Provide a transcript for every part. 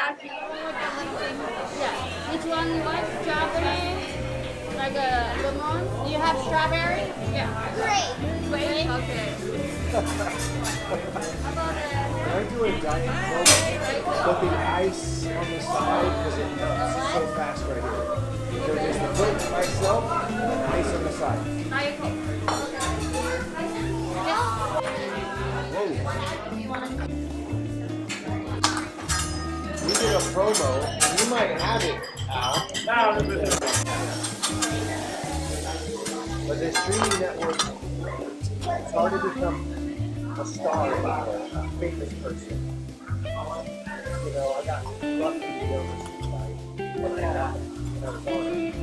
teriyaki. Yeah. Which one you want? Strawberry? Like a lemon? You have strawberry? Yeah. Great. Great? Okay. How about Can I do a diet coke, but the ice on the side because it melts so fast right here. So there's the coke by itself and then ice on the side. Diet Coke. Whoa. We did a promo, and you might have it, Al. But the streaming network started to become a star, a famous person. You know, I got lucky to go to when I was on it.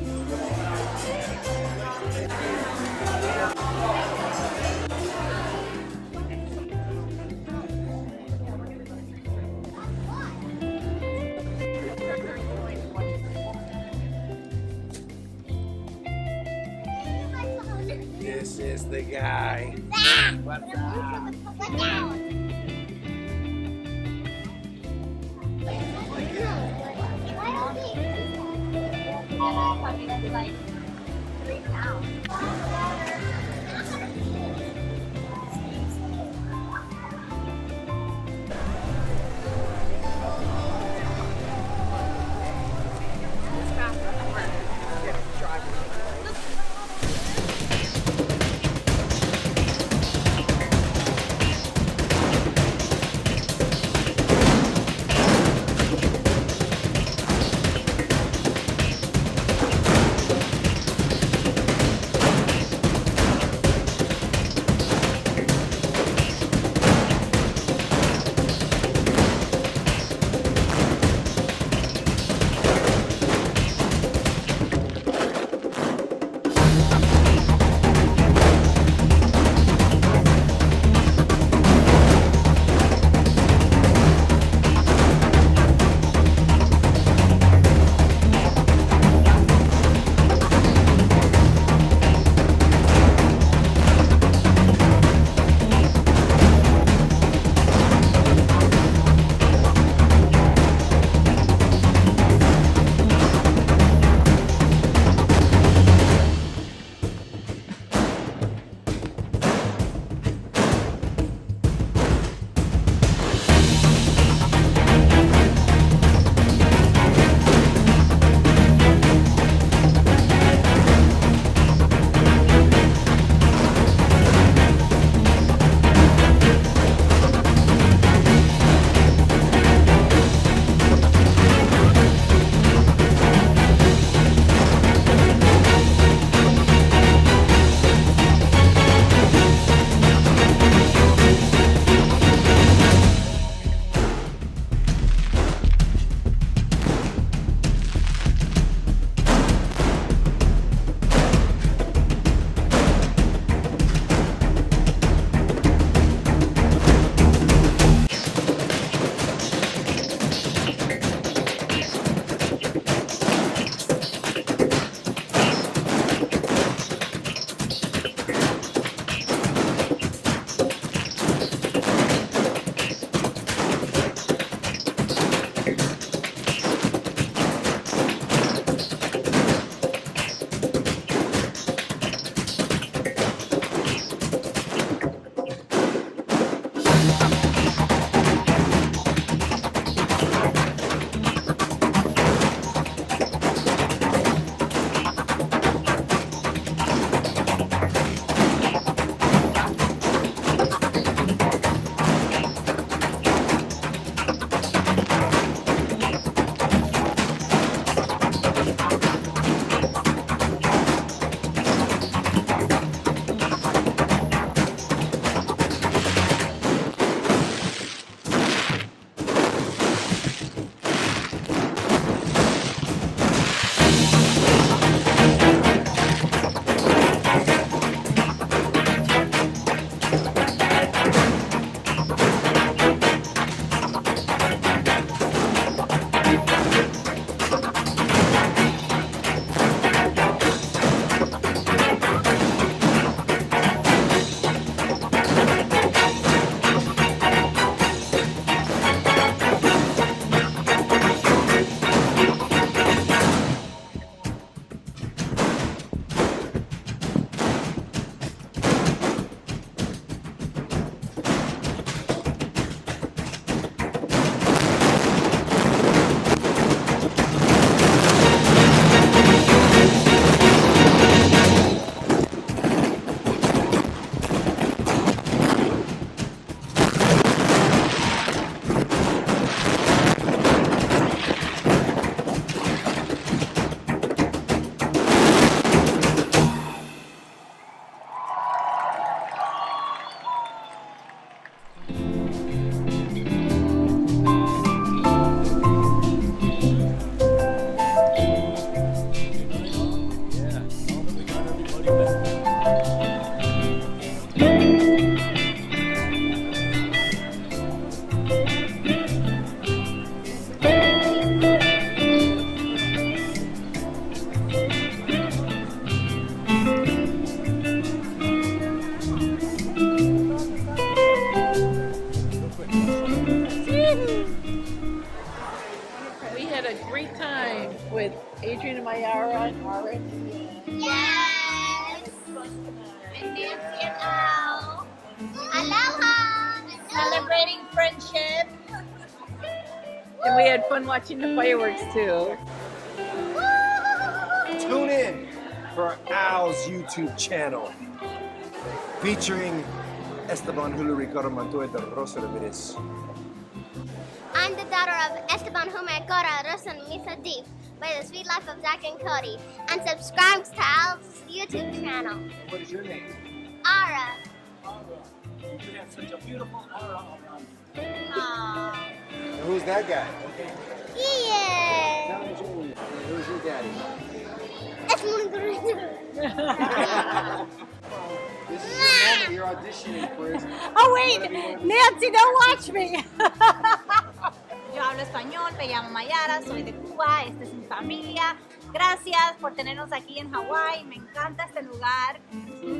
This is the guy. What's up? Like 3 pounds. with Adrian and Mayara and Ara and Ian. Yes! And Nancy and Al. Aloha! Celebrating friendship. And we had fun watching the fireworks too. Tune in for Al's YouTube channel featuring Esteban Ricardo Montoya de Rosa Ramirez. I'm the daughter of Esteban Humecora Rosa Misa Deep by the Sweet Life of Zack and Cody. And subscribe to Al's YouTube channel. What is your name? Ara. You have such a beautiful aura around you. Aww. And who's that guy? Ian. Who's your daddy? This is your moment. You're auditioning for his. Oh wait, Nancy, don't watch me. Yo hablo español, me llamo Mayara, soy de Cuba, esta es mi familia. Gracias por tenernos aquí en Hawái, me encanta este lugar.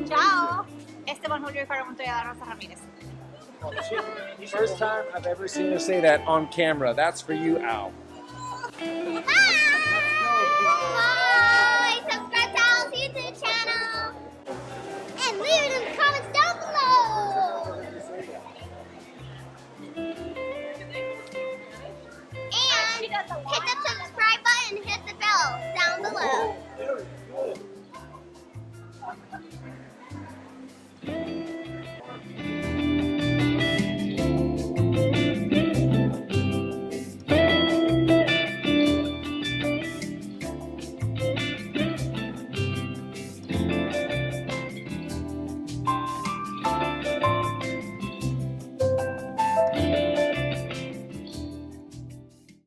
Chao. Esteban Ricardo Montoya de Rosa Ramírez. First time I've ever seen her say that on camera. That's for you, Al. Bye.